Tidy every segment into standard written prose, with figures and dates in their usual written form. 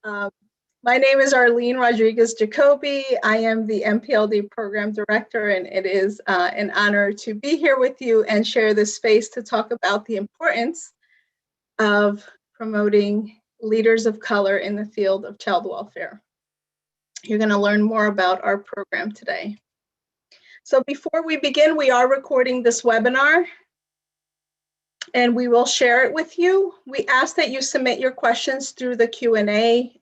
Um, my name is Arlene Rodriguez Jacoby. I am the Mpld Program Director, and it is an honor to be here with you and share this space to talk about the importance of promoting leaders of color in the field of child welfare. You're going to learn more about our program today. So before we begin, we are recording this webinar, and we will share it with you. We ask that you submit your questions through the Q&A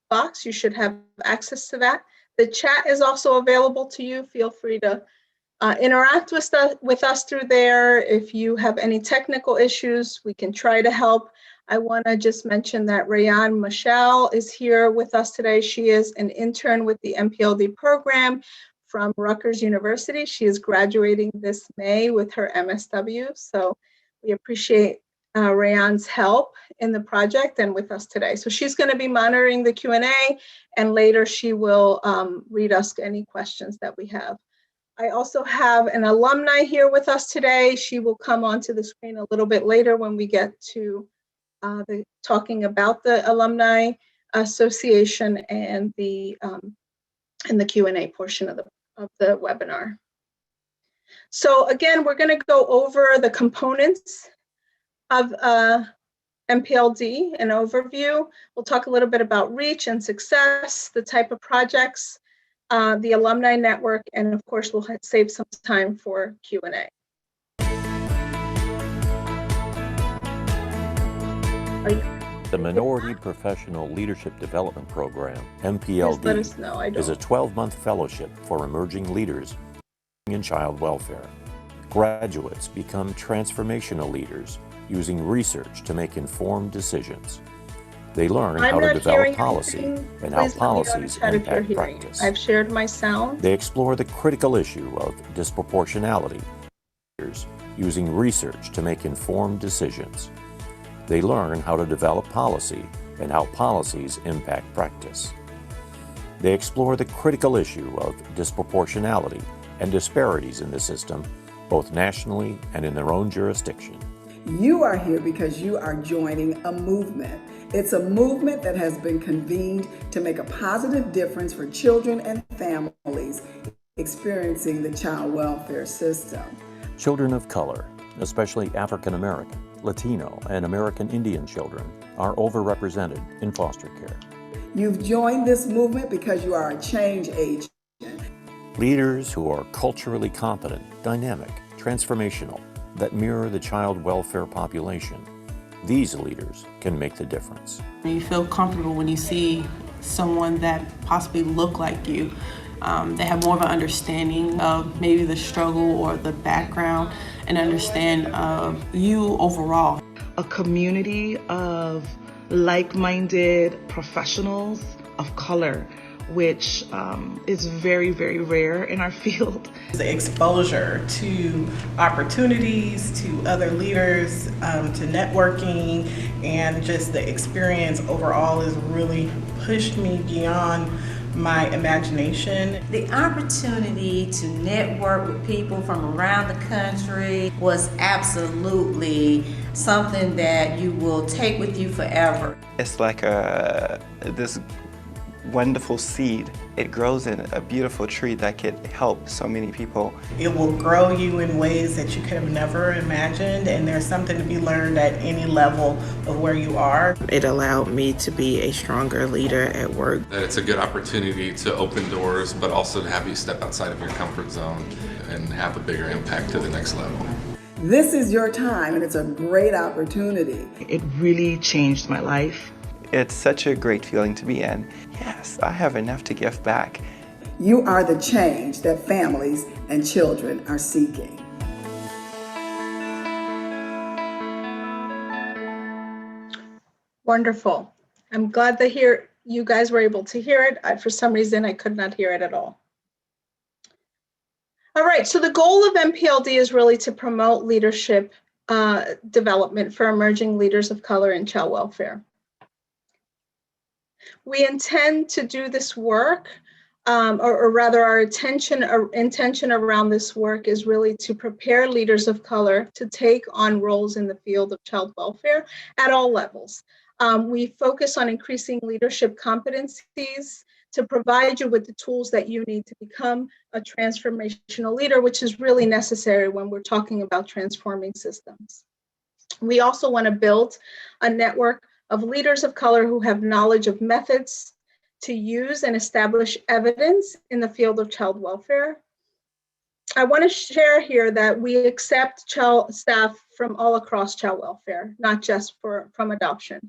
box. You should have access to that. The chat is also available to you. Feel free to interact with us through there. If you have any technical issues, we can try to help. I want to just mention that Rayan Michelle is here with us today. She is an intern with the Mpld program from Rutgers University. She is graduating this May with her MSW. So we appreciate Rayan's help in the project and with us today. So she's going to be monitoring the Q&A, and later she will read us any questions that we have. I also have an alumni here with us today. She will come onto the screen a little bit later when we get to talking about the Alumni Association and the Q&A portion of the webinar. So again, we're going to go over the components of Mpld, an overview. We'll talk a little bit about reach and success, the type of projects, the alumni network, and of course, we'll save some time for Q&A. The Minority Professional Leadership Development Program, Mpld, is a 12-month fellowship for emerging leaders in child welfare. Graduates become transformational leaders using research to make informed decisions. They learn how to develop policy and how policies impact practice. I've shared my sound. They explore the critical issue of disproportionality using research to make informed decisions. They learn how to develop policy and how policies impact practice. They explore the critical issue of disproportionality and disparities in the system, both nationally and in their own jurisdiction. You are here because you are joining a movement. It's a movement that has been convened to make a positive difference for children and families experiencing the child welfare system. Children of color, especially African American, Latino, and American Indian children, are overrepresented in foster care. You've joined this movement because you are a change agent. Leaders who are culturally competent, dynamic, transformational, that mirror the child welfare population. These leaders can make the difference. You feel comfortable when you see someone that possibly look like you. They have more of an understanding of maybe the struggle or the background and understand you overall. A community of like-minded professionals of color, which is very, very rare in our field. The exposure to opportunities, to other leaders, to networking, and just the experience overall has really pushed me beyond my imagination. The opportunity to network with people from around the country was absolutely something that you will take with you forever. It's like this wonderful seed. It grows in a beautiful tree that could help so many people. It will grow you in ways that you could have never imagined, and there's something to be learned at any level of where you are. It allowed me to be a stronger leader at work. It's a good opportunity to open doors, but also to have you step outside of your comfort zone and have a bigger impact to the next level. This is your time, and it's a great opportunity. It really changed my life. It's such a great feeling to be in. Yes, I have enough to give back. You are the change that families and children are seeking. Wonderful. I'm glad to hear you guys were able to hear it. For some reason, I could not hear it at all. All right, so the goal of Mpld is really to promote leadership development for emerging leaders of color in child welfare. We intend to do this work, or rather our intention around this work is really to prepare leaders of color to take on roles in the field of child welfare at all levels. We focus on increasing leadership competencies to provide you with the tools that you need to become a transformational leader, which is really necessary when we're talking about transforming systems. We also want to build a network of leaders of color who have knowledge of methods to use and establish evidence in the field of child welfare. I want to share here that we accept child staff from all across child welfare, not just from adoption.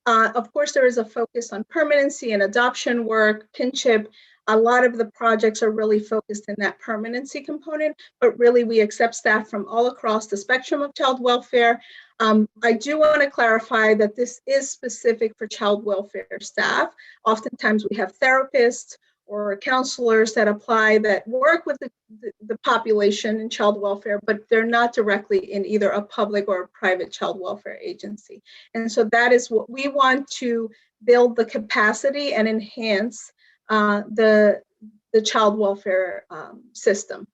Of course, there is a focus on permanency and adoption work, kinship. A lot of the projects are really focused in that permanency component, but really we accept staff from all across the spectrum of child welfare. I do want to clarify that this is specific for child welfare staff. Oftentimes we have therapists or counselors that apply that work with the population in child welfare, but they're not directly in either a public or a private child welfare agency. And so that is what we want to build the capacity and enhance the child welfare system.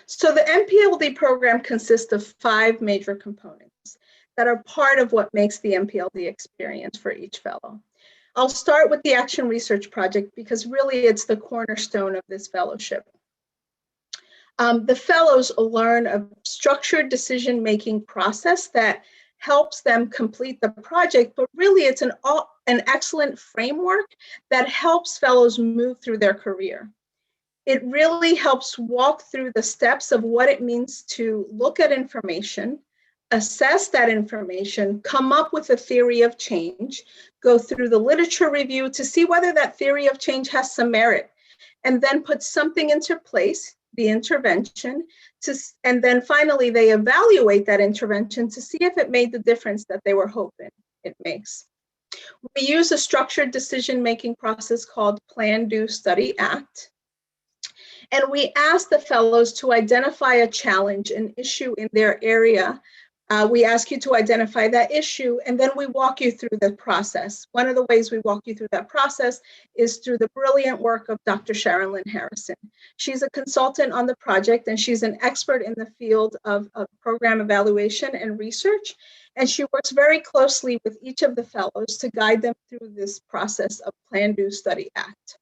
So the Mpld program consists of 5 major components that are part of what makes the Mpld experience for each fellow. I'll start with the Action Research Project because really it's the cornerstone of this fellowship. The fellows learn a structured decision-making process that helps them complete the project, but really it's an excellent framework that helps fellows move through their career. It really helps walk through the steps of what it means to look at information, assess that information, come up with a theory of change, go through the literature review to see whether that theory of change has some merit, and then put something into place, the intervention, and then finally they evaluate that intervention to see if it made the difference that they were hoping it makes. We use a structured decision-making process called Plan, Do, Study, Act. And we ask the fellows to identify a challenge, an issue in their area. We ask you to identify that issue, and then we walk you through the process. One of the ways we walk you through that process is through the brilliant work of Dr. Sharon Lynn Harrison. She's a consultant on the project, and she's an expert in the field of program evaluation and research. And she works very closely with each of the fellows to guide them through this process of Plan, Do, Study, Act.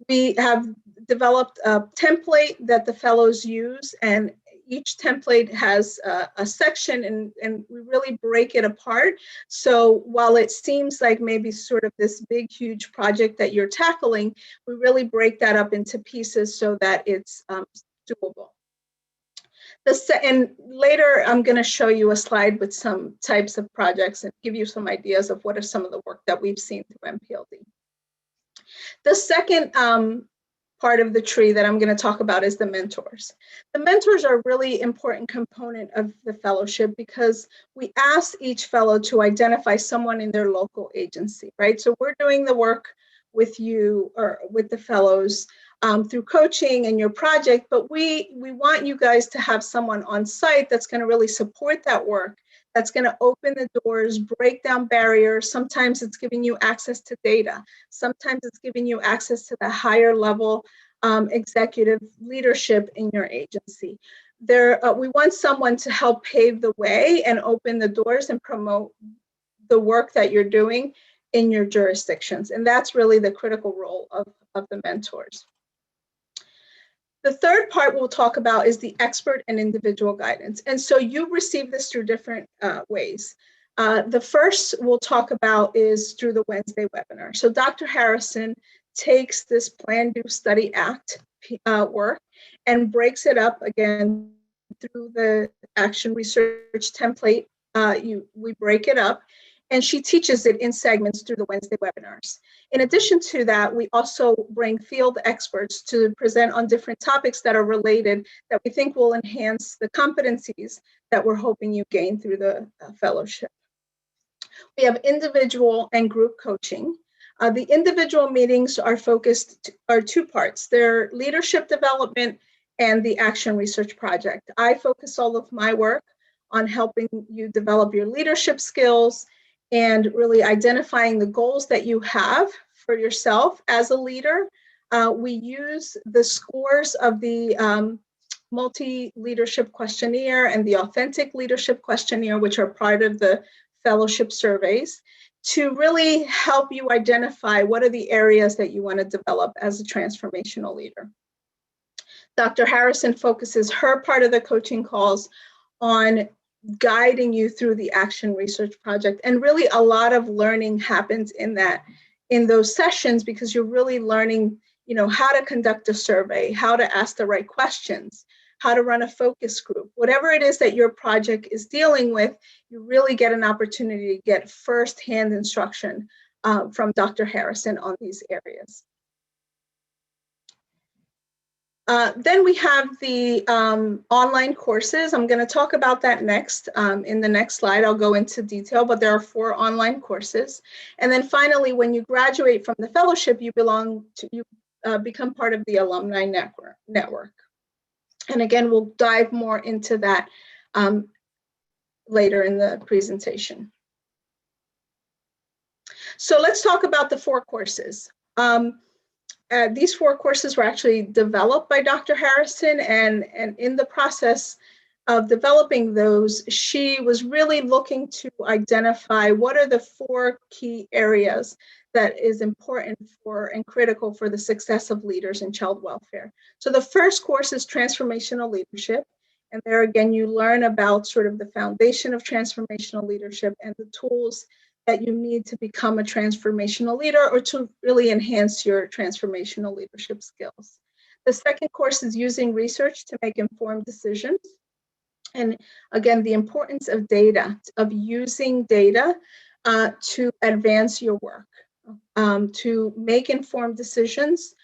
We have developed a template that the fellows use, and each template has a section, and we really break it apart. So while it seems like maybe sort of this big, huge project that you're tackling, we really break that up into pieces so that it's doable. And later, I'm going to show you a slide with some types of projects and give you some ideas of what are some of the work that we've seen through Mpld. The second part of the tree that I'm going to talk about is the mentors. The mentors are a really important component of the fellowship because we ask each fellow to identify someone in their local agency, right? So we're doing the work with you or with the fellows through coaching and your project, but we want you guys to have someone on site that's going to really support that work, that's going to open the doors, break down barriers. Sometimes it's giving you access to data. Sometimes it's giving you access to the higher level executive leadership in your agency. We want someone to help pave the way and open the doors and promote the work that you're doing in your jurisdictions. And that's really the critical role of the mentors. The third part we'll talk about is the expert and individual guidance. And so you receive this through different ways. The first we'll talk about is through the Wednesday webinar. So Dr. Harrison takes this Plan, Do, Study, Act work and breaks it up again through the Action Research template. We break it up, and she teaches it in segments through the Wednesday webinars. In addition to that, we also bring field experts to present on different topics that are related that we think will enhance the competencies that we're hoping you gain through the fellowship. We have individual and group coaching. The individual meetings are two parts. They're leadership development and the Action Research Project. I focus all of my work on helping you develop your leadership skills and really identifying the goals that you have for yourself as a leader. We use the scores of the multi-leadership questionnaire and the authentic leadership questionnaire, which are part of the fellowship surveys, to really help you identify what are the areas that you want to develop as a transformational leader. Dr. Harrison focuses her part of the coaching calls on guiding you through the action research project. And really a lot of learning happens in those sessions, because you're really learning, how to conduct a survey, how to ask the right questions, how to run a focus group. Whatever it is that your project is dealing with, you really get an opportunity to get firsthand instruction from Dr. Harrison on these areas. Then we have the online courses. I'm going to talk about that next. In the next slide, I'll go into detail, but there are 4 online courses. And then finally, when you graduate from the fellowship, you become part of the alumni network. And again, we'll dive more into that later in the presentation. So let's talk about the 4 courses. These 4 courses were actually developed by Dr. Harrison, and in the process of developing those, she was really looking to identify what are the 4 key areas that is important for and critical for the success of leaders in child welfare. So the first course is Transformational Leadership. And there again, you learn about sort of the foundation of transformational leadership and the tools that you need to become a transformational leader or to really enhance your transformational leadership skills. The second course is Using Research to Make Informed Decisions. And again, the importance of data, of using data to advance your work, to make informed decisions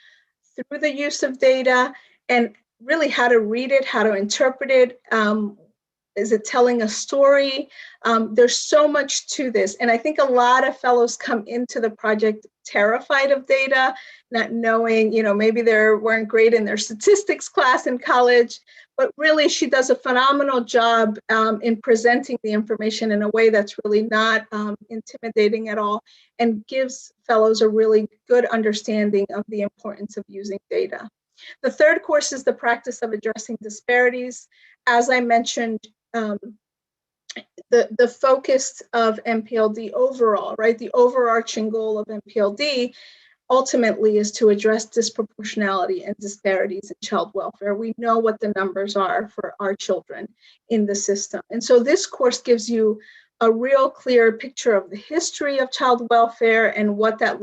through the use of data, and really how to read it, how to interpret it. Is it telling a story? There's so much to this. And I think a lot of fellows come into the project terrified of data, not knowing, maybe they weren't great in their statistics class in college, but really she does a phenomenal job in presenting the information in a way that's really not intimidating at all, and gives fellows a really good understanding of the importance of using data. The third course is the Practice of Addressing Disparities. As I mentioned, the focus of Mpld overall, right? The overarching goal of Mpld ultimately is to address disproportionality and disparities in child welfare. We know what the numbers are for our children in the system. And so this course gives you a real clear picture of the history of child welfare and what that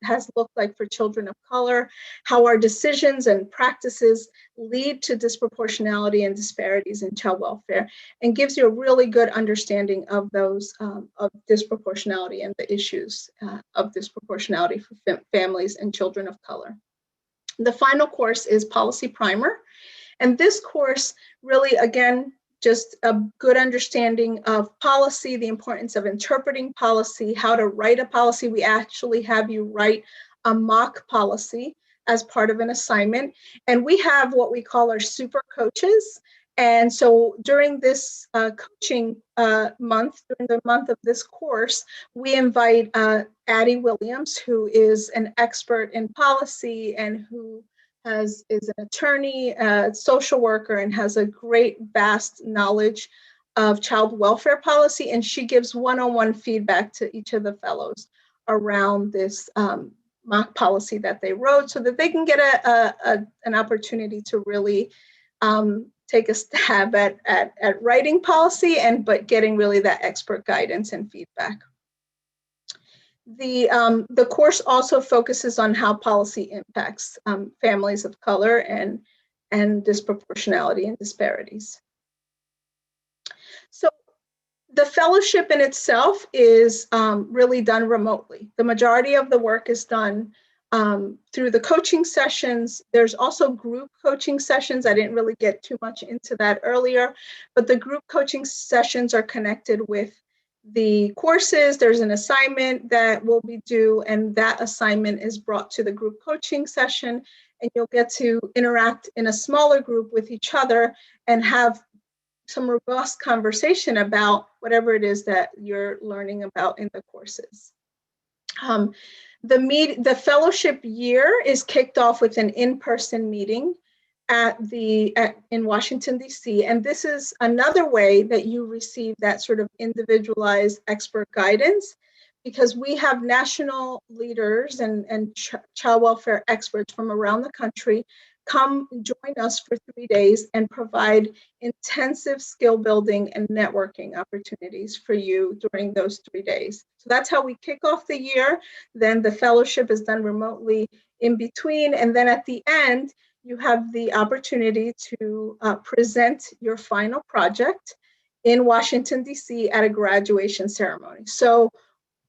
has looked like for children of color, how our decisions and practices lead to disproportionality and disparities in child welfare, and gives you a really good understanding of those of disproportionality and the issues of disproportionality for families and children of color. The final course is Policy Primer, and this course really, again, just a good understanding of policy, the importance of interpreting policy, how to write a policy. We actually have you write a mock policy as part of an assignment. And we have what we call our super coaches. And so during this coaching month, during the month of this course, we invite Addie Williams, who is an expert in policy and who is an attorney, social worker, and has a great, vast knowledge of child welfare policy. And she gives one-on-one feedback to each of the fellows around this mock policy that they wrote, so that they can get an opportunity to really take a stab at writing policy, but getting really that expert guidance and feedback. The course also focuses on how policy impacts families of color and disproportionality and disparities. So the fellowship in itself is really done remotely. The majority of the work is done through the coaching sessions. There's also group coaching sessions. I didn't really get too much into that earlier, but the group coaching sessions are connected with the courses. There's an assignment that will be due, and that assignment is brought to the group coaching session, and you'll get to interact in a smaller group with each other and have some robust conversation about whatever it is that you're learning about in the courses. The fellowship year is kicked off with an in-person meeting in Washington, D.C. And this is another way that you receive that sort of individualized expert guidance, because we have national leaders and child welfare experts from around the country come join us for 3 days and provide intensive skill building and networking opportunities for you during those 3 days. So that's how we kick off the year. Then the fellowship is done remotely in between. And then at the end, you have the opportunity to present your final project in Washington, D.C. at a graduation ceremony. So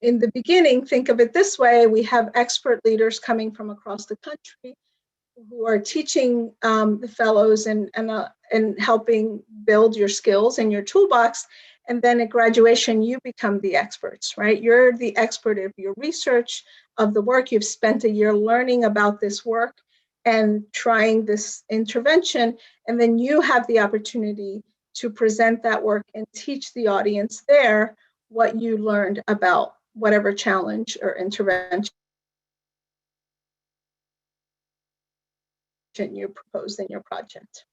in the beginning, think of it this way: we have expert leaders coming from across the country who are teaching the fellows and helping build your skills and your toolbox. And then at graduation, you become the experts, right? You're the expert of your research, of the work. You've spent a year learning about this work and trying this intervention. And then you have the opportunity to present that work and teach the audience there what you learned about whatever challenge or intervention you proposed in your project.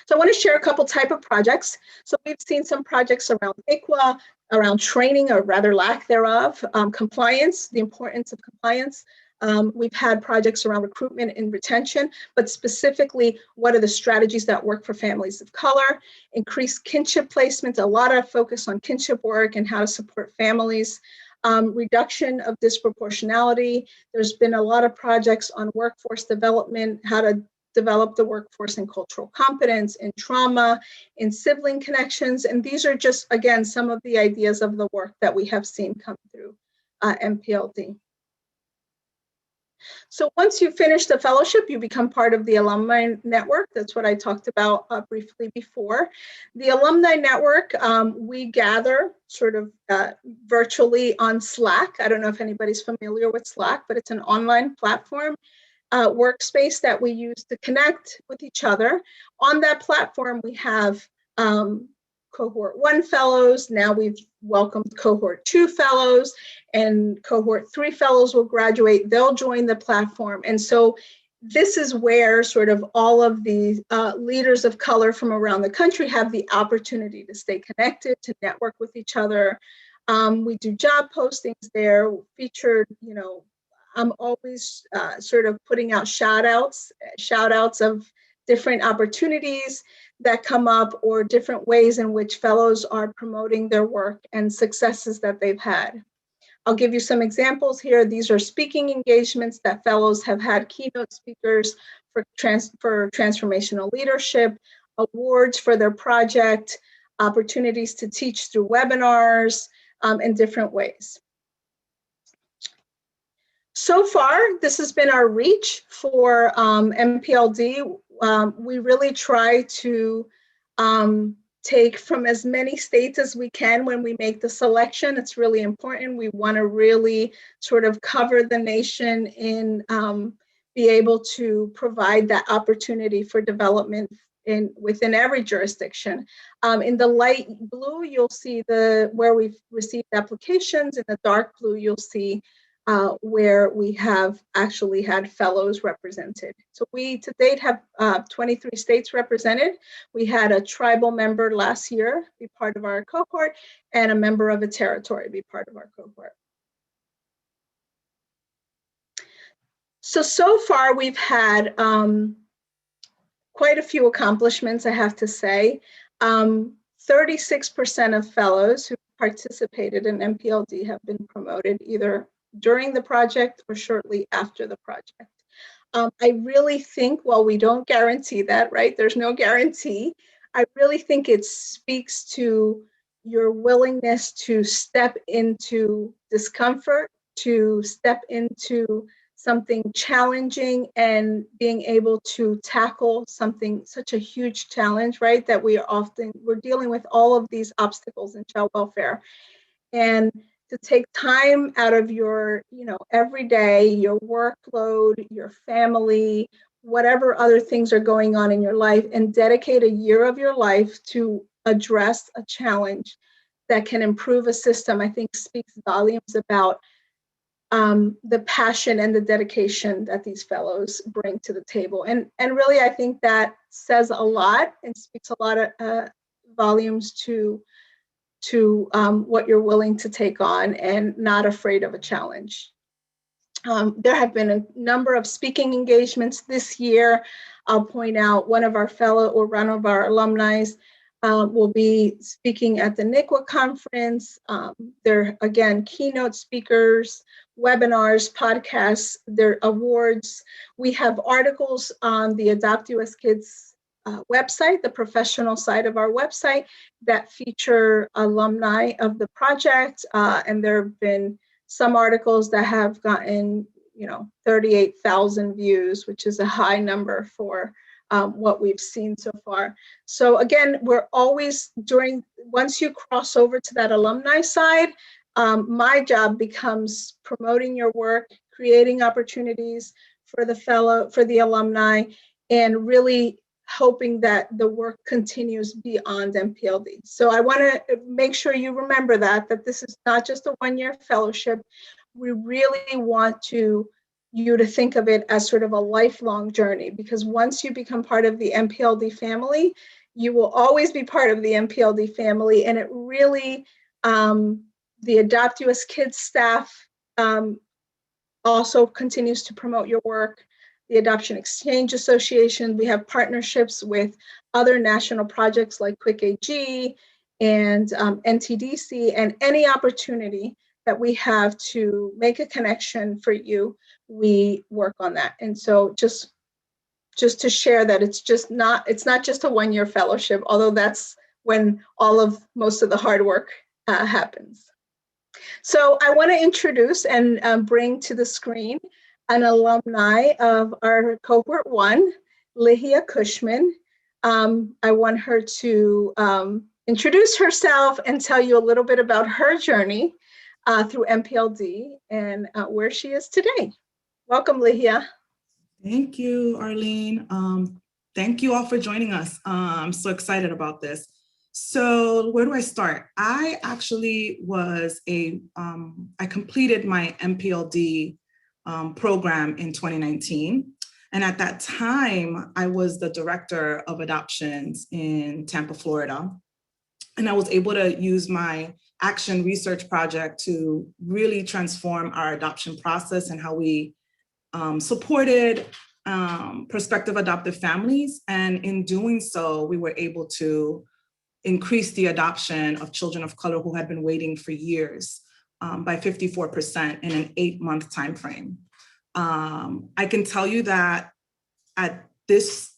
So I want to share a couple type of projects. So we've seen some projects around ICWA, around training, or rather lack thereof, compliance, the importance of compliance. We've had projects around recruitment and retention, but specifically, what are the strategies that work for families of color? Increased kinship placement, a lot of focus on kinship work and how to support families. Reduction of disproportionality. There's been a lot of projects on workforce development, how to develop the workforce in cultural competence, in trauma, in sibling connections. And these are just, again, some of the ideas of the work that we have seen come through Mpld. So once you finish the fellowship, you become part of the alumni network. That's what I talked about briefly before. The alumni network, we gather sort of virtually on Slack. I don't know if anybody's familiar with Slack, but it's an online platform, workspace that we use to connect with each other. On that platform, we have Cohort 1 fellows. Now we've welcomed Cohort 2 fellows, and Cohort 3 fellows will graduate. They'll join the platform. And so this is where sort of all of the leaders of color from around the country have the opportunity to stay connected, to network with each other. We do job postings there, featured, I'm always sort of putting out shout outs of different opportunities that come up, or different ways in which fellows are promoting their work and successes that they've had. I'll give you some examples here. These are speaking engagements that fellows have had keynote speakers for transformational leadership, awards for their project, opportunities to teach through webinars, in different ways. So far, this has been our reach for Mpld. We really try to take from as many states as we can when we make the selection. It's really important. We want to really sort of cover the nation and be able to provide that opportunity for development within every jurisdiction. In the light blue, you'll see where we've received applications. In the dark blue, you'll see where we have actually had fellows represented. So we to date have 23 states represented. We had a tribal member last year be part of our cohort, and a member of a territory be part of our cohort. So far we've had quite a few accomplishments, I have to say. 36% of fellows who participated in Mpld have been promoted either during the project or shortly after the project. I really think, while we don't guarantee that, right? There's no guarantee. I really think it speaks to your willingness to step into discomfort, to step into something challenging, and being able to tackle something, such a huge challenge, right? That we're dealing with all of these obstacles in child welfare. And to take time out of your, everyday, your workload, your family, whatever other things are going on in your life, and dedicate a year of your life to address a challenge that can improve a system, I think speaks volumes about the passion and the dedication that these fellows bring to the table. And really, I think that says a lot and speaks a lot of volumes to what you're willing to take on and not afraid of a challenge. There have been a number of speaking engagements this year. I'll point out one of our one of our alumni will be speaking at the NICWA conference. They're, again, keynote speakers, webinars, podcasts, their awards. We have articles on the AdoptUSKids website, the professional side of our website, that feature alumni of the project. And there have been some articles that have gotten, 38,000 views, which is a high number for what we've seen so far. So again, we're always once you cross over to that alumni side, my job becomes promoting your work, creating opportunities for the alumni, and really hoping that the work continues beyond Mpld. So I want to make sure you remember that this is not just a one-year fellowship. We really want you to think of it as sort of a lifelong journey, because once you become part of the Mpld family, you will always be part of the Mpld family. And it really, the AdoptUSKids staff also continues to promote your work. The Adoption Exchange Association, we have partnerships with other national projects like Quick AG and NTDC, and any opportunity that we have to make a connection for you, we work on that. And so just to share that it's not just a one-year fellowship, although that's when most of the hard work happens. So I want to introduce and bring to the screen an alumni of our Cohort 1, Aleja Cushman. I want her to introduce herself and tell you a little bit about her journey through Mpld and where she is today. Welcome, Aleja. Thank you, Arlene. Thank you all for joining us. I'm so excited about this. So where do I start? I actually I completed my Mpld program in 2019. And at that time, I was the director of adoptions in Tampa, Florida. And I was able to use my action research project to really transform our adoption process and how we supported prospective adoptive families. And in doing so, we were able to increase the adoption of children of color who had been waiting for years by 54% in an 8-month time frame. I can tell you that at this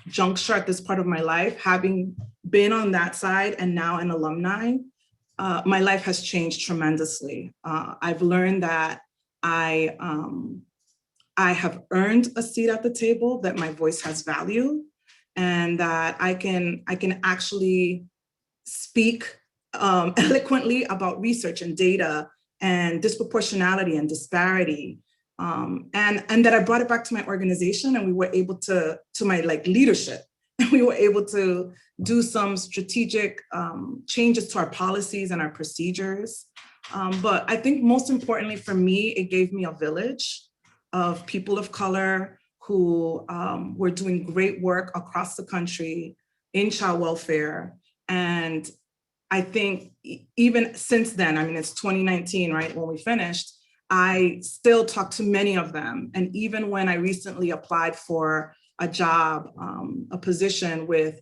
juncture, at this part of my life, having been on that side and now an alumni, my life has changed tremendously. I've learned that I have earned a seat at the table, that my voice has value, and that I can actually speak eloquently about research and data and disproportionality and disparity. And that I brought it back to my organization, and we were able to my leadership, and we were able to do some strategic changes to our policies and our procedures. But I think most importantly for me, it gave me a village of people of color who were doing great work across the country in child welfare. And I think even since then, I mean, it's 2019, right, when we finished, I still talk to many of them. And even when I recently applied for a job, a position with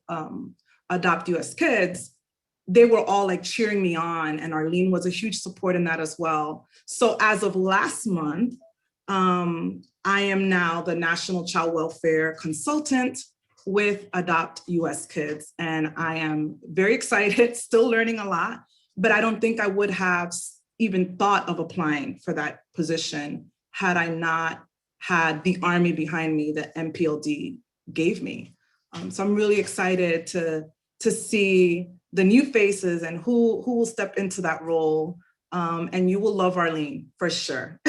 AdoptUSKids, they were all cheering me on, and Arlene was a huge support in that as well. So as of last month, I am now the National Child Welfare Consultant with AdoptUSKids, and I am very excited, still learning a lot, but I don't think I would have even thought of applying for that position had I not had the army behind me that Mpld gave me. So I'm really excited to see the new faces and who will step into that role. And you will love Arlene for sure.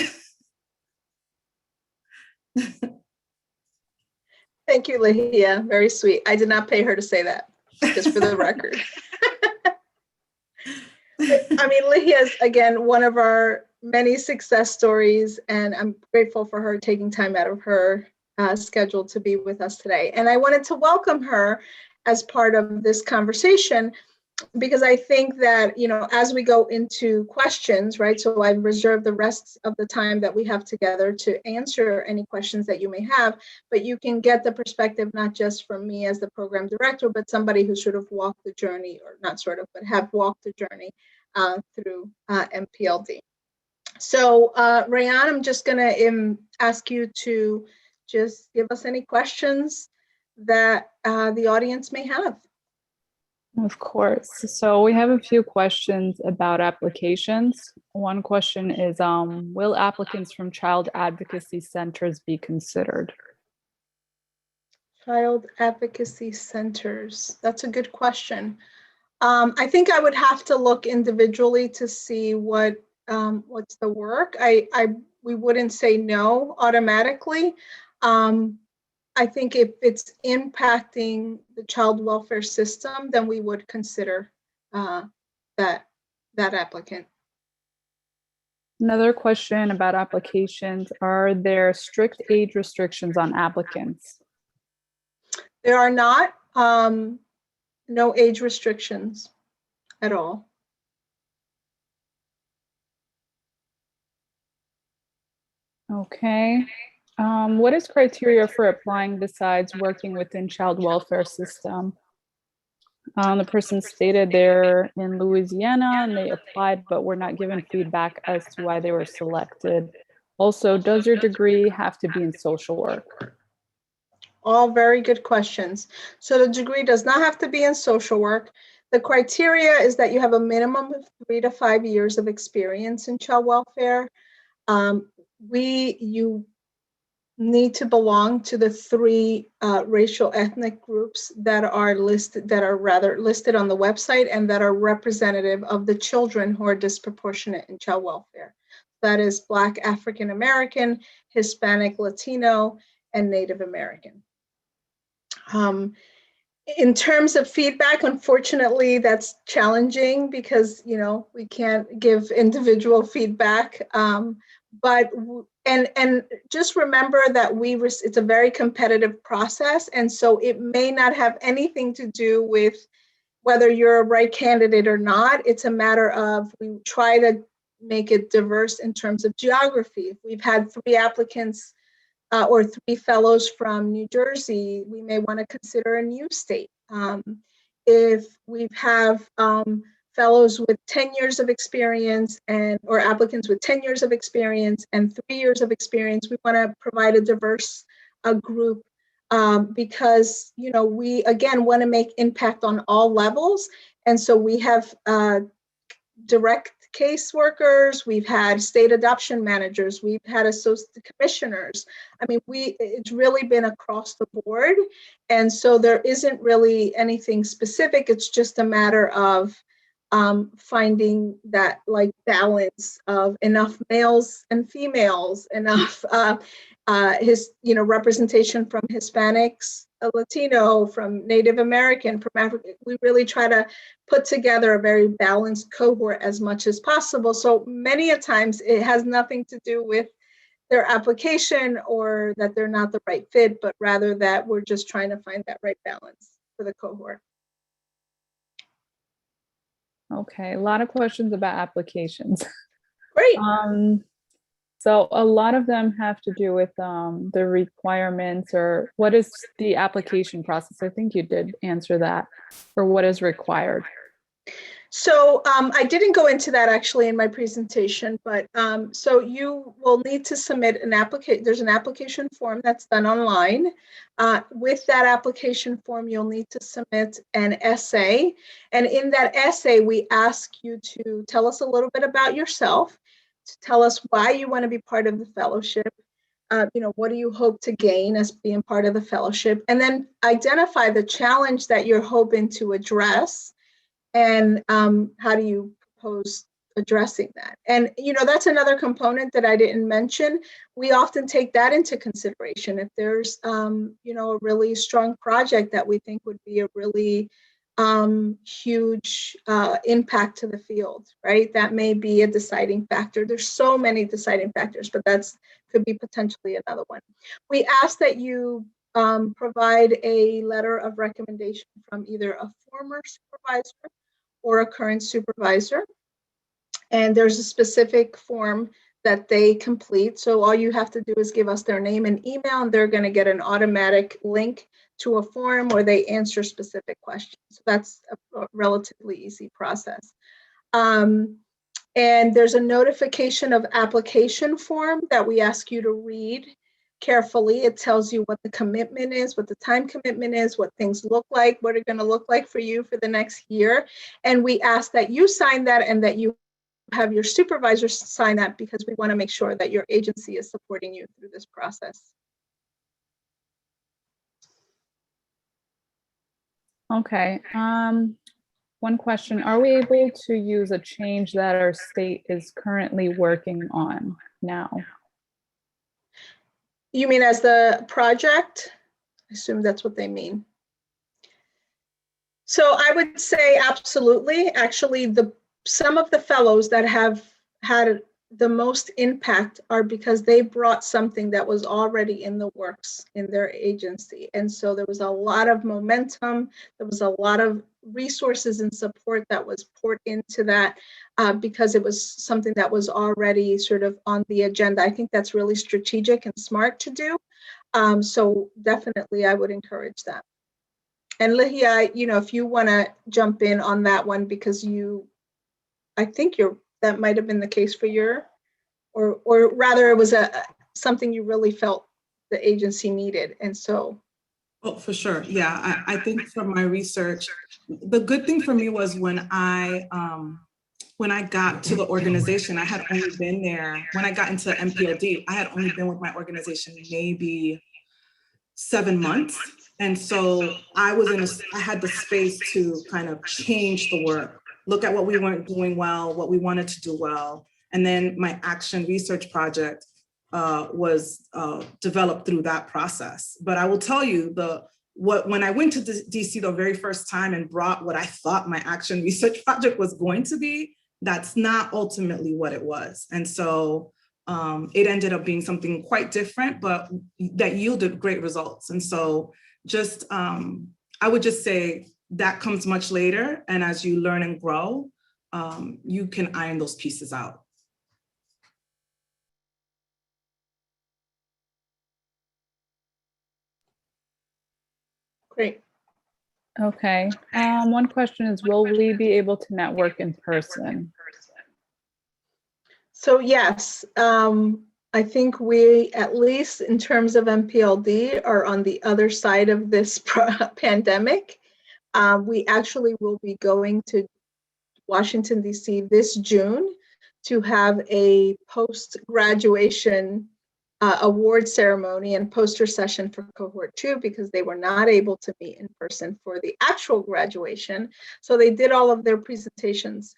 Thank you, Aleja. Very sweet. I did not pay her to say that, just for the record. I mean, Aleja is, again, one of our many success stories, and I'm grateful for her taking time out of her schedule to be with us today. And I wanted to welcome her as part of this conversation, because I think that, as we go into questions, right, so I've reserved the rest of the time that we have together to answer any questions that you may have, but you can get the perspective not just from me as the program director, but somebody who sort of walked the journey, or not sort of, but have walked the journey through Mpld. So Rayan, I'm just going to ask you to just give us any questions that the audience may have. Of course. So we have a few questions about applications. One question is, will applicants from child advocacy centers be considered? Child advocacy centers. That's a good question. I think I would have to look individually to see what's the work. We wouldn't say no automatically. I think if it's impacting the child welfare system, then we would consider that applicant. Another question about applications: are there strict age restrictions on applicants? There are not. No age restrictions at all. Okay. What is criteria for applying besides working within child welfare system? The person stated they're in Louisiana and they applied, but were not given feedback as to why they were selected. Also, does your degree have to be in social work? All very good questions. So the degree does not have to be in social work. The criteria is that you have a minimum of 3 to 5 years of experience in child welfare. You need to belong to the 3 racial ethnic groups that are listed on the website and that are representative of the children who are disproportionate in child welfare. That is Black, African American, Hispanic, Latino, and Native American. In terms of feedback, unfortunately, that's challenging because, we can't give individual feedback. But just remember that it's a very competitive process. And so it may not have anything to do with whether you're a right candidate or not. It's a matter of, we try to make it diverse in terms of geography. If we've had 3 applicants or 3 fellows from New Jersey, we may want to consider a new state. If we have fellows with 10 years of experience or applicants with 10 years of experience and 3 years of experience, we want to provide a diverse group because, we, again, want to make impact on all levels. And so we have direct caseworkers, we've had state adoption managers, we've had associate commissioners. I mean, it's really been across the board. And so there isn't really anything specific. It's just a matter of finding that balance of enough males and females, enough representation from Hispanics, Latino, from Native American, from Africa. We really try to put together a very balanced cohort as much as possible. So many a times it has nothing to do with their application or that they're not the right fit, but rather that we're just trying to find that right balance for the cohort. Okay, a lot of questions about applications. Great. So a lot of them have to do with the requirements, or what is the application process? I think you did answer that, or what is required. So I didn't go into that actually in my presentation, but so you will need to submit an application. There's an application form that's done online. With that application form, you'll need to submit an essay. And in that essay, we ask you to tell us a little bit about yourself, to tell us why you want to be part of the fellowship. What do you hope to gain as being part of the fellowship? And then identify the challenge that you're hoping to address. And how do you propose addressing that? And, that's another component that I didn't mention. We often take that into consideration. If there's, a really strong project that we think would be a really huge impact to the field, right? That may be a deciding factor. There's so many deciding factors, but that's could be potentially another one. We ask that you provide a letter of recommendation from either a former supervisor or a current supervisor. And there's a specific form that they complete. So all you have to do is give us their name and email, and they're going to get an automatic link to a form where they answer specific questions. So that's a relatively easy process. And there's a notification of application form that we ask you to read carefully. It tells you what the commitment is, what the time commitment is, what things look like, what are going to look like for you for the next year. And we ask that you sign that and that you have your supervisor sign that, because we want to make sure that your agency is supporting you through this process. Okay. One question, are we able to use a change that our state is currently working on now? You mean as the project? I assume that's what they mean. So I would say absolutely. Actually, some of the fellows that have had the most impact are because they brought something that was already in the works in their agency. And so there was a lot of momentum, there was a lot of resources and support that was poured into that because it was something that was already sort of on the agenda. I think that's really strategic and smart to do. So definitely I would encourage that. And Lihia, if you want to jump in on that one, because I think that might have been the case for or rather it was something you really felt the agency needed. And so. Oh, for sure. Yeah, I think from my research, the good thing for me was when I got to the organization, I had only been there, when I got into Mpld, I had only been with my organization maybe 7 months. And so I had the space to kind of change the work, look at what we weren't doing well, what we wanted to do well. And then my action research project was developed through that process. But I will tell you, when I went to DC the very first time and brought what I thought my action research project was going to be, that's not ultimately what it was. And so it ended up being something quite different, but that yielded great results. And so I would just say that comes much later. And as you learn and grow, you can iron those pieces out. Great. Okay. One question is, will we be able to network in person? So yes, I think we, at least in terms of Mpld, are on the other side of this pandemic. We actually will be going to Washington, D.C. this June to have a post-graduation award ceremony and poster session for Cohort 2 because they were not able to meet in person for the actual graduation. So they did all of their presentations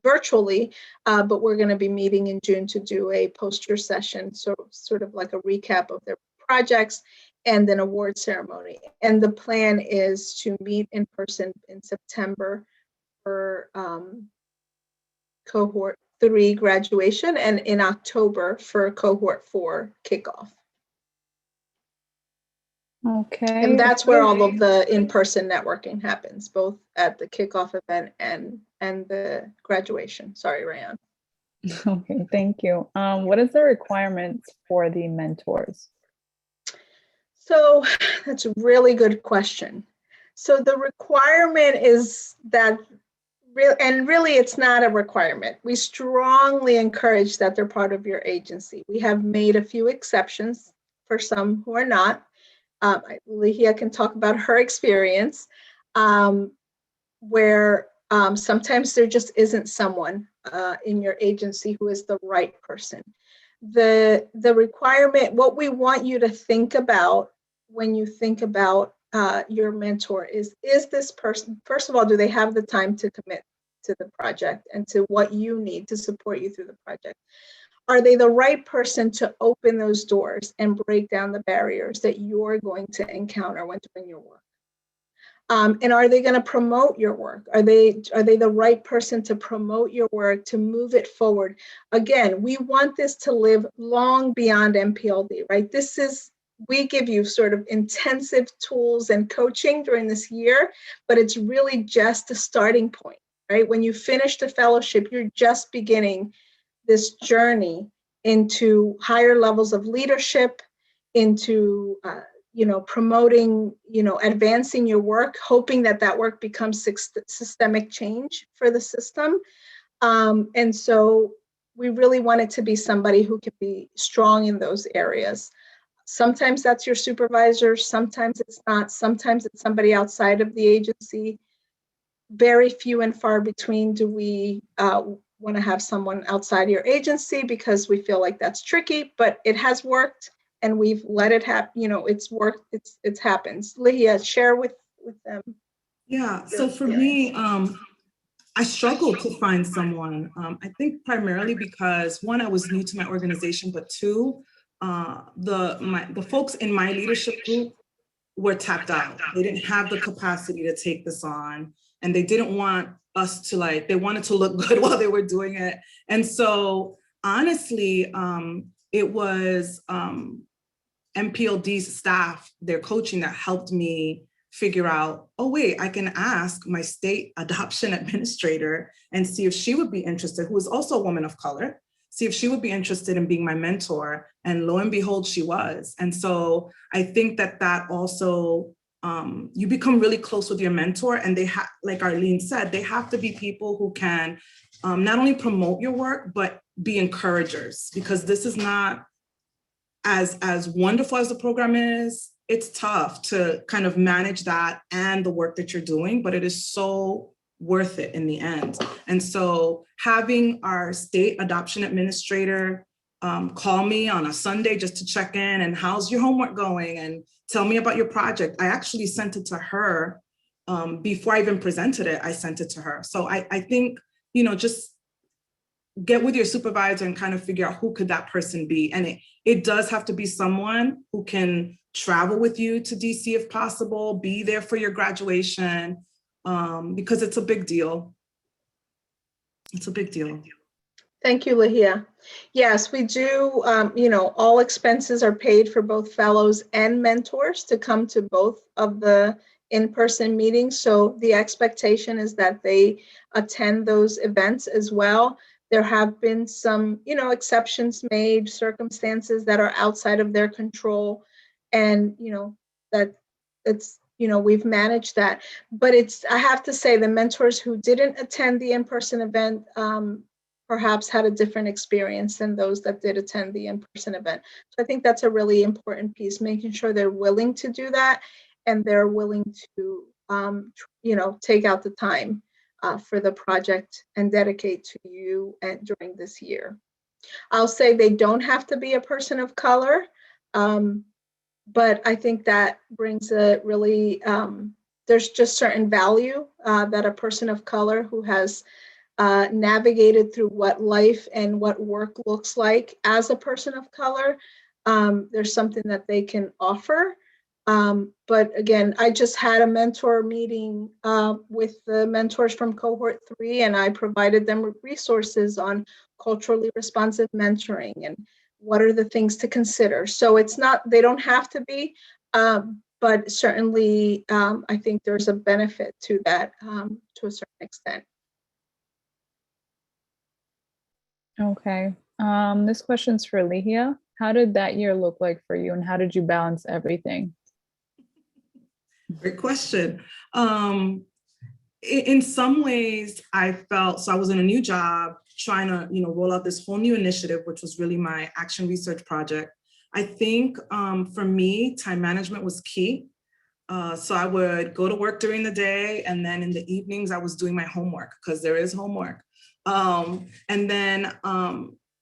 virtually, but we're going to be meeting in June to do a poster session, so sort of like a recap of their projects and an award ceremony. And the plan is to meet in person in September for Cohort 3 graduation and in October for Cohort 4 kickoff. Okay. And that's where all of the in-person networking happens, both at the kickoff event and the graduation. Sorry, Rayan. Okay, thank you. What is the requirements for the mentors? So that's a really good question. So the requirement is that, really it's not a requirement. We strongly encourage that they're part of your agency. We have made a few exceptions for some who are not. Lihia can talk about her experience where sometimes there just isn't someone in your agency who is the right person. The requirement, what we want you to think about when you think about your mentor is this person, first of all, do they have the time to commit to the project and to what you need to support you through the project? Are they the right person to open those doors and break down the barriers that you're going to encounter when doing your work? And are they going to promote your work? Are they the right person to promote your work, to move it forward? Again, we want this to live long beyond Mpld, right? We give you sort of intensive tools and coaching during this year, but it's really just a starting point, right? When you finish the fellowship, you're just beginning this journey into higher levels of leadership, into promoting, advancing your work, hoping that work becomes systemic change for the system. And so we really want it to be somebody who can be strong in those areas. Sometimes that's your supervisor, sometimes it's not, sometimes it's somebody outside of the agency. Very few and far between do we want to have someone outside your agency, because we feel like that's tricky, but it has worked and we've let it happen. It's worked, it's happens. Leah, share with them. Yeah, so for me, I struggled to find someone. I think primarily because one, I was new to my organization, but two, the folks in my leadership group were tapped out. They didn't have the capacity to take this on, and they didn't want us to they wanted to look good while they were doing it. And so honestly, it was MPLD's staff, their coaching, that helped me figure out, oh wait, I can ask my state adoption administrator and see if she would be interested, who is also a woman of color, see if she would be interested in being my mentor. And lo and behold, she was. And so I think that also, you become really close with your mentor, and they have, like Arlene said, they have to be people who can not only promote your work, but be encouragers, because this is not as wonderful as the program is. It's tough to kind of manage that and the work that you're doing, but it is so worth it in the end. And so having our state adoption administrator call me on a Sunday just to check in and how's your homework going and tell me about your project. I actually sent it to her before I even presented it. I sent it to her. So I think, just get with your supervisor and kind of figure out who could that person be. And it does have to be someone who can travel with you to DC if possible, be there for your graduation, because it's a big deal. It's a big deal. Thank you, Lahia. Yes, we do, all expenses are paid for both fellows and mentors to come to both of the in-person meetings. So the expectation is that they attend those events as well. There have been some, exceptions made, circumstances that are outside of their control. And, that it's, we've managed that. But I have to say, the mentors who didn't attend the in-person event perhaps had a different experience than those that did attend the in-person event. So I think that's a really important piece, making sure they're willing to do that and they're willing to, take out the time for the project and dedicate to you during this year. I'll say they don't have to be a person of color, but I think that brings a really, there's just certain value that a person of color who has navigated through what life and what work looks like as a person of color, there's something that they can offer. But again, I just had a mentor meeting with the mentors from Cohort 3, and I provided them with resources on culturally responsive mentoring and what are the things to consider. So it's not, they don't have to be, but certainly I think there's a benefit to that to a certain extent. Okay, this question's for Lehia. How did that year look like for you, and how did you balance everything? Great question. In some ways, I felt, so I was in a new job trying to, roll out this whole new initiative, which was really my action research project. I think for me, time management was key. So I would go to work during the day, and then in the evenings, I was doing my homework, because there is homework. And then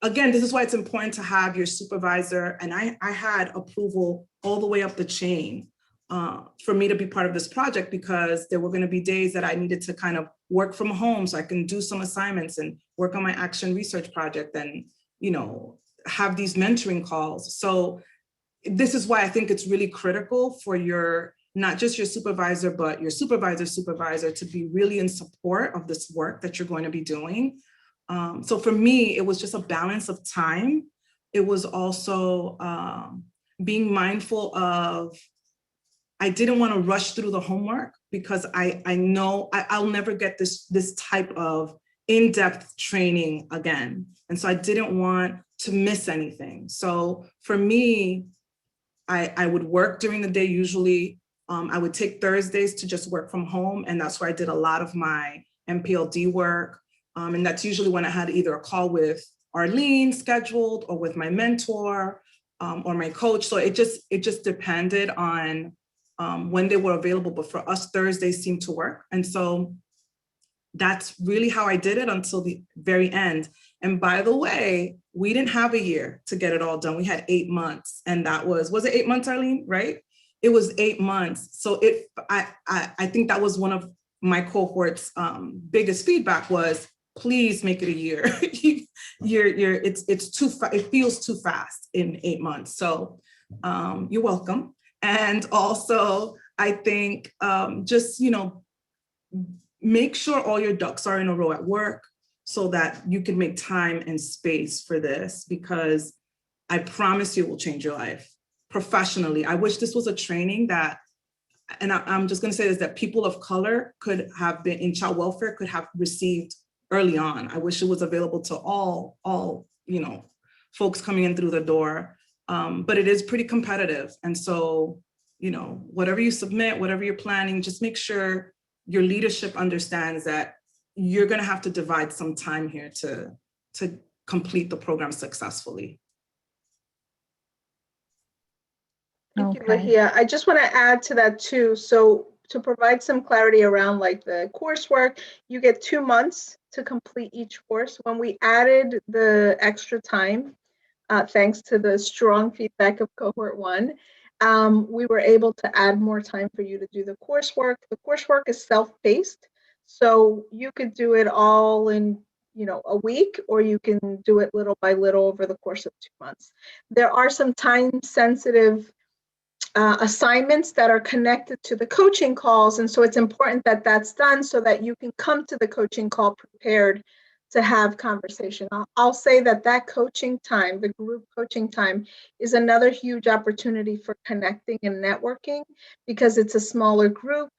again, this is why it's important to have your supervisor. And I had approval all the way up the chain for me to be part of this project, because there were going to be days that I needed to kind of work from home so I can do some assignments and work on my action research project and, have these mentoring calls. So this is why I think it's really critical for your not just your supervisor, but your supervisor's supervisor to be really in support of this work that you're going to be doing. So for me, it was just a balance of time. It was also being mindful of, I didn't want to rush through the homework because I know I'll never get this type of in-depth training again. And so I didn't want to miss anything. So for me, I would work during the day. Usually I would take Thursdays to just work from home. And that's where I did a lot of my Mpld work. And that's usually when I had either a call with Arlene scheduled or with my mentor or my coach. So it just depended on when they were available. But for us, Thursdays seemed to work. And so that's really how I did it until the very end. And by the way, we didn't have a year to get it all done. We had 8 months. And that was it 8 months, Arlene, right? It was 8 months. So I think that was one of my cohort's biggest feedback was, please make it a year. It's too it feels too fast in 8 months. So you're welcome. And also, I think just, make sure all your ducks are in a row at work so that you can make time and space for this, because I promise you it will change your life professionally. I wish this was a training that, and I'm just going to say this, that people of color could have been in child welfare, could have received early on. I wish it was available to all folks coming in through the door, but it is pretty competitive. And so, whatever you submit, whatever you're planning, just make sure your leadership understands that you're going to have to divide some time here to complete the program successfully. Thank you, Lahia. I just want to add to that too. So to provide some clarity around like the coursework, you get 2 months to complete each course. When we added the extra time, thanks to the strong feedback of cohort 1, we were able to add more time for you to do the coursework. The coursework is self-paced, so you could do it all in a week, or you can do it little by little over the course of 2 months. There are some time-sensitive assignments that are connected to the coaching calls, and so it's important that that's done so that you can come to the coaching call prepared to have conversation. I'll say that coaching time, the group coaching time, is another huge opportunity for connecting and networking, because it's a smaller group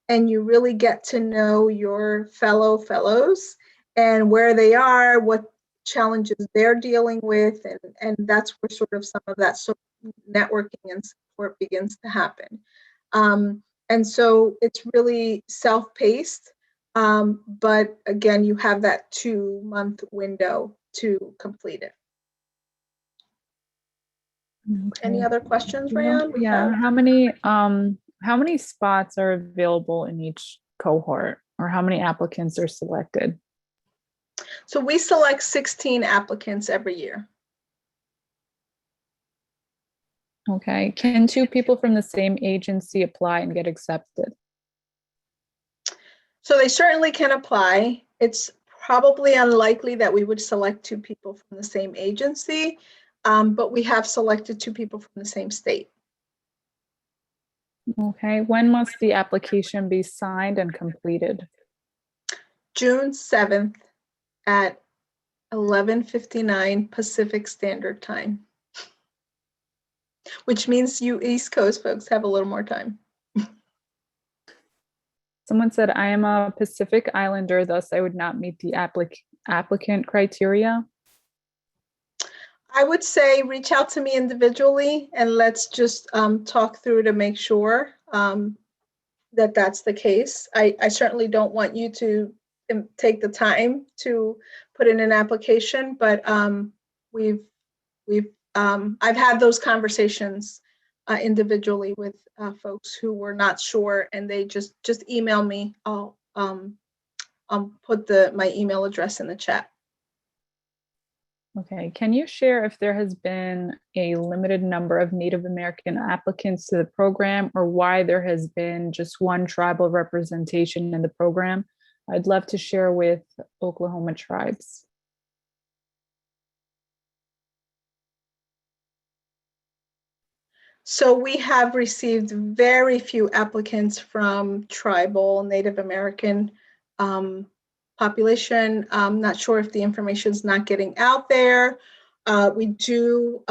and you really get to know your fellows and where they are, what challenges they're dealing with, and that's where sort of some of that networking and support begins to happen. And so it's really self-paced. But again, you have that 2-month window to complete it. Okay. Any other questions, Rayan? Yeah. How many spots are available in each cohort, or how many applicants are selected? So we select 16 applicants every year. Okay. Can 2 people from the same agency apply and get accepted? So they certainly can apply. It's probably unlikely that we would select 2 people from the same agency, but we have selected 2 people from the same state. Okay. When must the application be signed and completed? June 7th at 11:59 Pacific Standard Time, which means you East Coast folks have a little more time. Someone said, I am a Pacific Islander, thus I would not meet the applicant criteria. I would say reach out to me individually and let's just talk through to make sure that that's the case. I certainly don't want you to take the time to put in an application, but I've had those conversations individually with folks who were not sure, and they just email me. I'll put my email address in the chat. Okay, can you share if there has been a limited number of Native American applicants to the program, or why there has been just one tribal representation in the program? I'd love to share with Oklahoma tribes. So we have received very few applicants from tribal, Native American population. I'm not sure if the information is not getting out there. We do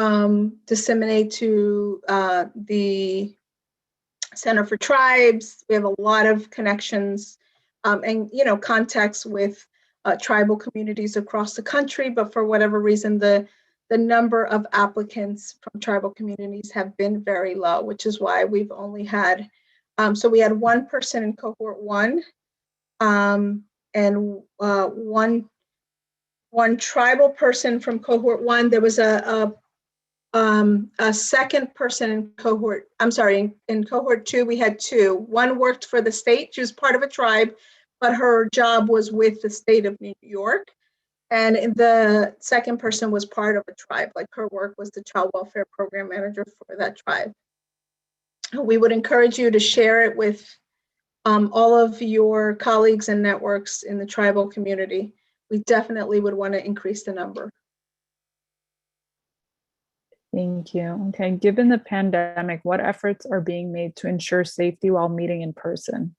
disseminate to the Center for Tribes. We have a lot of connections and contacts with tribal communities across the country, but for whatever reason, the number of applicants from tribal communities have been very low, which is why we've only had, so we had one person in cohort 1 and one tribal person from cohort 1. There was a second person in cohort, in cohort 2, we had 2. One worked for the state, she was part of a tribe, but her job was with the state of New York. And the second person was part of a tribe, like her work was the child welfare program manager for that tribe. We would encourage you to share it with all of your colleagues and networks in the tribal community. We definitely would want to increase the number. Thank you. Okay, given the pandemic, what efforts are being made to ensure safety while meeting in person?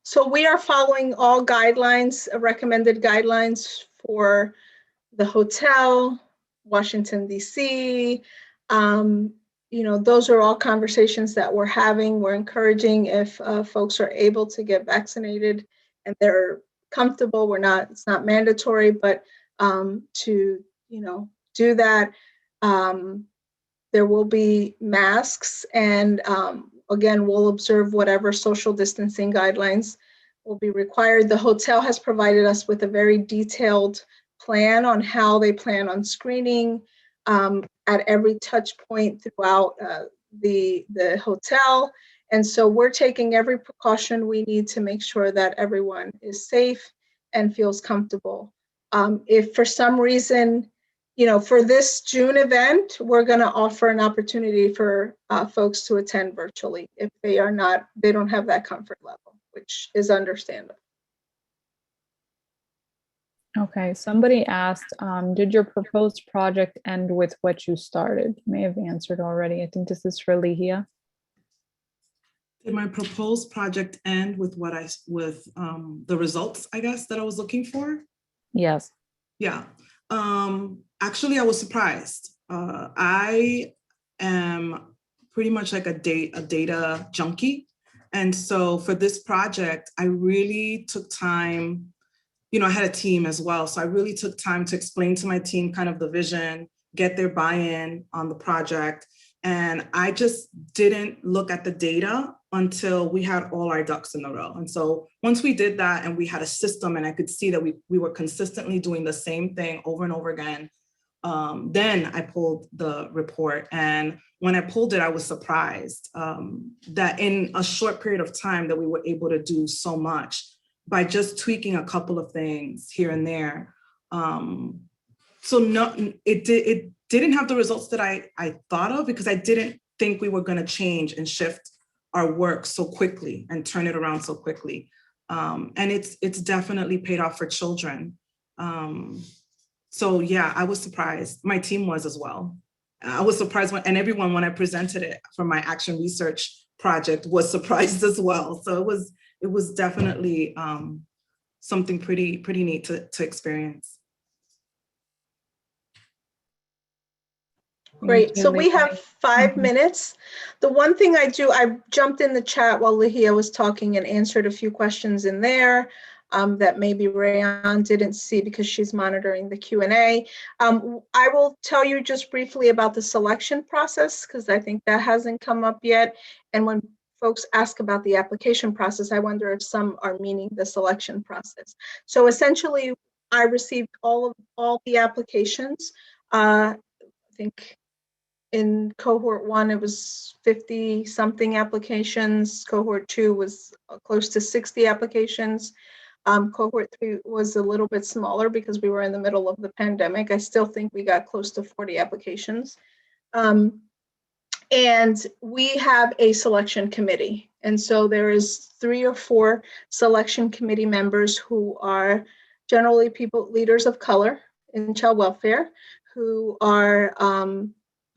So we are following all guidelines, recommended guidelines for the hotel, Washington, D.C. Those are all conversations that we're having. We're encouraging if folks are able to get vaccinated and they're comfortable, it's not mandatory, but to, do that. There will be masks and again, we'll observe whatever social distancing guidelines will be required. The hotel has provided us with a very detailed plan on how they plan on screening at every touch point throughout the hotel. And so we're taking every precaution we need to make sure that everyone is safe and feels comfortable. If for some reason, for this June event, we're going to offer an opportunity for folks to attend virtually if they don't have that comfort level, which is understandable. Okay, somebody asked, did your proposed project end with what you started? You may have answered already. I think this is for Aleja. Did my proposed project end with the results, I guess, that I was looking for? Yes. Yeah. Actually, I was surprised. I am pretty much like a data junkie. And so for this project, I really took time, I had a team as well. So I really took time to explain to my team kind of the vision, get their buy-in on the project. And I just didn't look at the data until we had all our ducks in a row. And so once we did that and we had a system and I could see that we were consistently doing the same thing over and over again, then I pulled the report. And when I pulled it, I was surprised that in a short period of time that we were able to do so much by just tweaking a couple of things here and there. So no, it didn't have the results that I thought of because I didn't think we were going to change and shift our work so quickly and turn it around so quickly. And it's definitely paid off for children. So yeah, I was surprised. My team was as well. I was surprised when I presented it for my action research project was surprised as well. So it was definitely something pretty neat to experience. Great. So we have 5 minutes. The one thing I jumped in the chat while Aleja was talking and answered a few questions in there that maybe Rayon didn't see because she's monitoring the Q&A. I will tell you just briefly about the selection process because I think that hasn't come up yet. And when folks ask about the application process, I wonder if some are meaning the selection process. So essentially, I received all the applications. I think in cohort 1, it was 50 something applications. Cohort 2 was close to 60 applications. Cohort 3 was a little bit smaller because we were in the middle of the pandemic. I still think we got close to 40 applications. And we have a selection committee. And so there is 3 or 4 selection committee members who are generally leaders of color in child welfare, who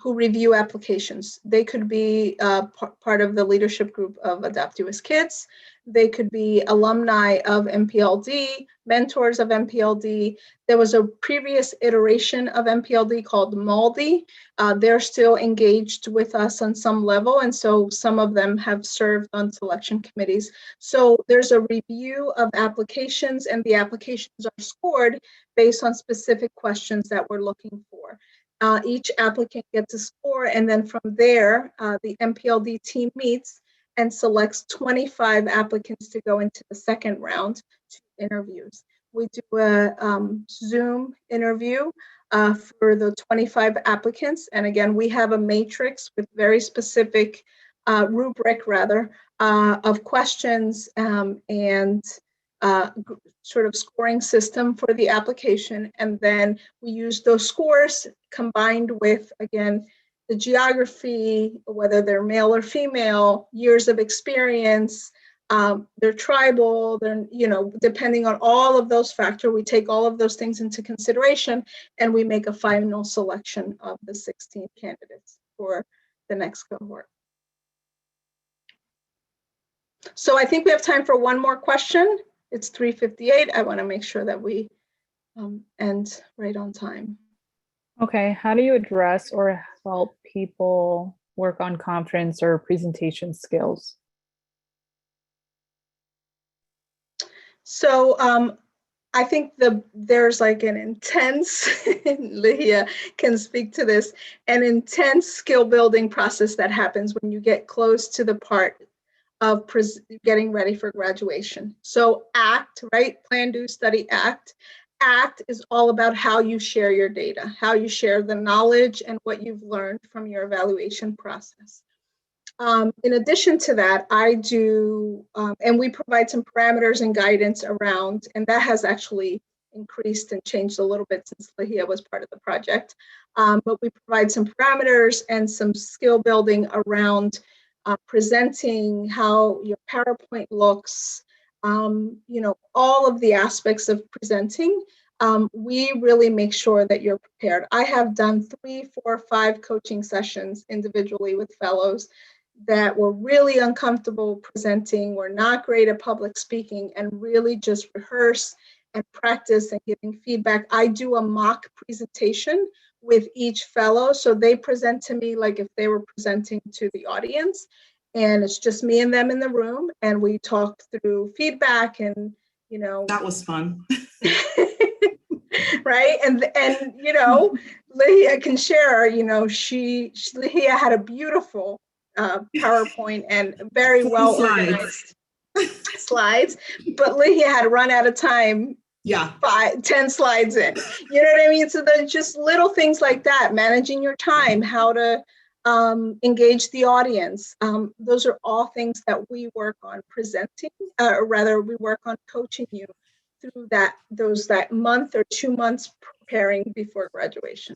who review applications. They could be part of the leadership group of AdoptUSKids. They could be alumni of Mpld, mentors of Mpld. There was a previous iteration of Mpld called Mpld. They're still engaged with us on some level, and so some of them have served on selection committees. So there's a review of applications, and the applications are scored based on specific questions that we're looking for. Each applicant gets a score, and then from there, the Mpld team meets and selects 25 applicants to go into the second round to interviews. We do a Zoom interview for the 25 applicants. And again, we have a matrix with very specific rubric rather of questions and sort of scoring system for the application. And then we use those scores combined with, again, the geography, whether they're male or female, years of experience, they're tribal, they're, depending on all of those factors, we take all of those things into consideration and we make a final selection of the 16 candidates for the next cohort. So I think we have time for one more question. It's 3:58. I want to make sure that we end right on time. Okay, how do you address or help people work on conference or presentation skills? So I think there's like an intense, Aleja can speak to this, an intense skill building process that happens when you get close to the part of getting ready for graduation. So ACT, right? Plan, Do, Study, Act. ACT is all about how you share your data, how you share the knowledge and what you've learned from your evaluation process. In addition to that, I do, and we provide some parameters and guidance around, and that has actually increased and changed a little bit since Aleja was part of the project. But we provide some parameters and some skill building around presenting, how your PowerPoint looks, all of the aspects of presenting. We really make sure that you're prepared. I have done 3, 4, 5 coaching sessions individually with fellows that were really uncomfortable presenting, were not great at public speaking, and really just rehearse and practice and giving feedback. I do a mock presentation with each fellow. So they present to me like if they were presenting to the audience, and it's just me and them in the room, and we talk through feedback and, That was fun. right? And Aleja can share, Aleja had a beautiful PowerPoint and very well organized slides, but Aleja had run out of time. Yeah. 10 slides in. You know what I mean? So there's just little things like that, managing your time, how to engage the audience. Those are all things that we work on presenting, or rather we work on coaching you through that month or 2 months preparing before graduation.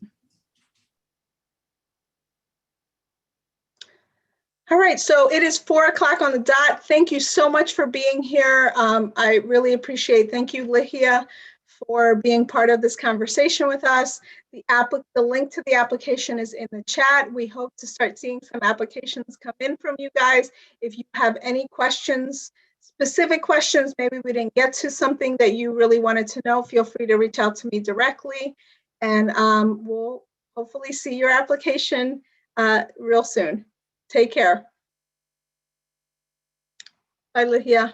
All right, so it is 4 o'clock on the dot. Thank you so much for being here. I really appreciate, thank you, Aleja, for being part of this conversation with us. The link to the application is in the chat. We hope to start seeing some applications come in from you guys. If you have any questions, specific questions, maybe we didn't get to something that you really wanted to know, feel free to reach out to me directly, and we'll hopefully see your application real soon. Take care. Bye, Aleja.